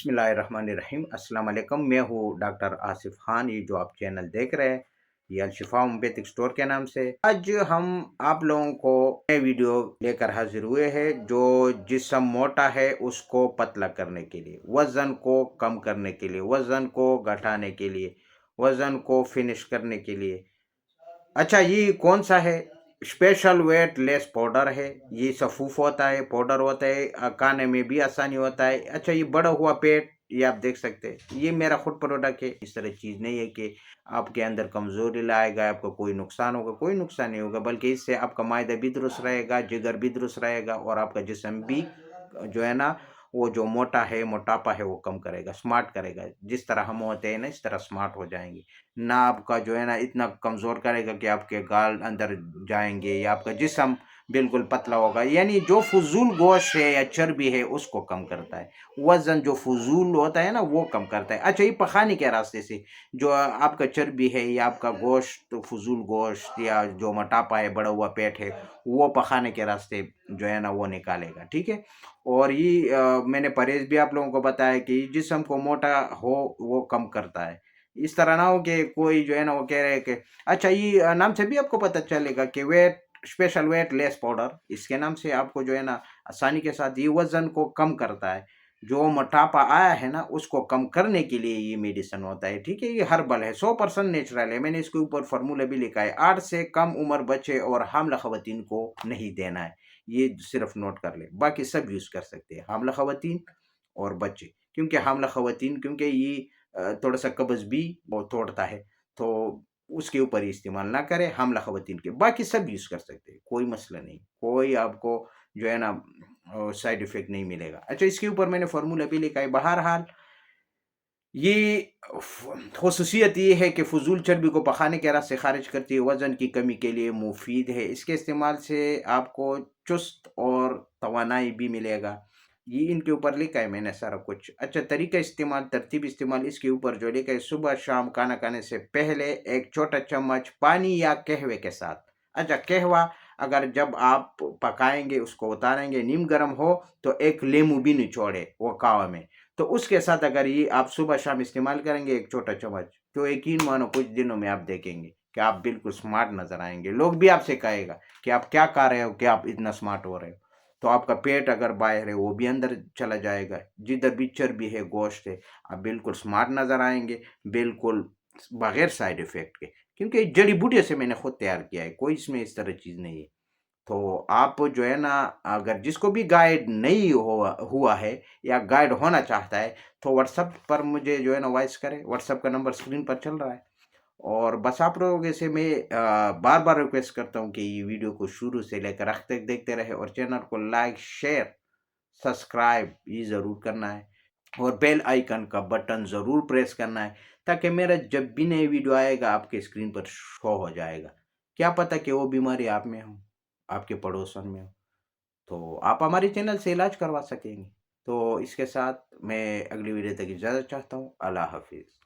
बिस्मिल्लाहिर्रहमानिर्रहीम अस्सलाम वालेकुम। मैं हूँ डॉक्टर आसिफ खान। ये जो आप चैनल देख रहे हैं ये अलशिफा होम्योपैथिक स्टोर के नाम से। आज हम आप लोगों को नए वीडियो लेकर हाजिर हुए हैं जो जिस्म मोटा है उसको पतला करने के लिए, वज़न को कम करने के लिए, वज़न को घटाने के लिए, वज़न को फिनिश करने के लिए। अच्छा, ये कौन सा है? स्पेशल वेट लेस पाउडर है। ये सफूफ होता है, पाउडर होता है, खाने में भी आसानी होता है। अच्छा, ये बड़ा हुआ पेट ये आप देख सकते हैं, ये मेरा खुद प्रोडक्ट है। इस तरह चीज़ नहीं है कि आपके अंदर कमज़ोरी लाएगा, आपको कोई नुकसान होगा, कोई नुकसान नहीं होगा, बल्कि इससे आपका मायदा भी दुरुस्त रहेगा, जिगर भी दुरुस्त रहेगा और आपका जिस्म भी जो है ना, वो जो मोटा है, मोटापा है, वो कम करेगा, स्मार्ट करेगा। जिस तरह हम होते हैं ना, इस तरह स्मार्ट हो जाएंगे। ना आपका जो है ना इतना कमज़ोर करेगा कि आपके गाल अंदर जाएंगे या आपका जिस्म बिल्कुल पतला होगा। यानी जो फजूल गोश्त है या चर्बी है उसको कम करता है। वज़न जो फजूल होता है ना वो कम करता है। अच्छा, ये पखाने के रास्ते से जो आपका चर्बी है या आपका गोश्त, तो फजूल गोश्त या जो मोटापा है, बढ़ा हुआ पेट है, वो पखाने के रास्ते जो है ना वो निकालेगा। ठीक है। और ये मैंने परहेज भी आप लोगों को बताया कि जिस्म को मोटा हो वो कम करता है। इस तरह ना हो कि कोई जो है ना वो कह रहे हैं कि अच्छा, ये नाम से भी आपको पता चलेगा कि weight special weight less powder, इसके नाम से आपको जो है ना आसानी के साथ ये वजन को कम करता है। जो मोटापा आया है ना उसको कम करने के लिए ये मेडिसिन होता है। ठीक है। ये हर्बल है, 100% नेचुरल है। मैंने इसके ऊपर फार्मूला भी लिखा है, 8 से कम उम्र बच्चे और हामला खवातीन को नहीं देना है। ये सिर्फ नोट कर ले, बाकी सब यूज कर सकते हैं, हामला खवातीन और बच्चे। क्योंकि हामला खवातीन क्योंकि ये थोड़ा सा कब्ज भी वो तोड़ता है, तो उसके ऊपर ही इस्तेमाल ना करें। हामला खवातीन के बाकी सब यूज़ कर सकते हैं, कोई मसला नहीं, कोई आपको जो है ना साइड इफेक्ट नहीं मिलेगा। अच्छा, इसके ऊपर मैंने फार्मूला भी लिखा है। बहरहाल ये खसूसियत ये है कि फजूल चर्बी को पखाने के रास्ते खारिज करती है, वज़न की कमी के लिए मुफीद है। इसके इस्तेमाल से आपको चुस्त और तवानाई भी मिलेगा। ये इनके ऊपर लिखा है मैंने सारा कुछ। अच्छा, तरीका इस्तेमाल, तरतीब इस्तेमाल इसके ऊपर जो लिखा है, सुबह शाम खाना खाने से पहले एक छोटा चम्मच पानी या कहवे के साथ। अच्छा, कहवा अगर जब आप पकाएंगे उसको उतारेंगे, नीम गर्म हो तो एक लेमू भी निचोड़े वो कावा में, तो उसके साथ अगर ये आप सुबह शाम इस्तेमाल करेंगे एक छोटा चम्मच, तो यकीन मानो कुछ दिनों में आप देखेंगे कि आप बिल्कुल स्मार्ट नजर आएंगे। लोग भी आपसे कहेगा कि आप क्या खा रहे हो कि आप इतना स्मार्ट हो रहे हो। तो आपका पेट अगर बाहर है वो भी अंदर चला जाएगा, जिधर भी चर्बी है, गोश्त है, आप बिल्कुल स्मार्ट नजर आएंगे, बिल्कुल बगैर साइड इफेक्ट के। क्योंकि जड़ी बूटियों से मैंने खुद तैयार किया है, कोई इसमें इस तरह चीज़ नहीं है। तो आप जो है ना, अगर जिसको भी गाइड नहीं हुआ हुआ है या गाइड होना चाहता है, तो व्हाट्सएप पर मुझे जो है ना वॉइस करें। व्हाट्सएप का नंबर स्क्रीन पर चल रहा है। और बस आप लोगों से मैं बार बार रिक्वेस्ट करता हूँ कि ये वीडियो को शुरू से लेकर आखिर तक देखते रहे और चैनल को लाइक, शेयर, सब्सक्राइब ये ज़रूर करना है और बेल आइकन का बटन ज़रूर प्रेस करना है, ताकि मेरा जब भी नई वीडियो आएगा आपके स्क्रीन पर शो हो जाएगा। क्या पता कि वो बीमारी आप में हो, आपके पड़ोसन में हो, तो आप हमारे चैनल से इलाज करवा सकेंगे। तो इसके साथ मैं अगली वीडियो तक इजाज़त चाहता हूँ। अल्लाह हाफिज़।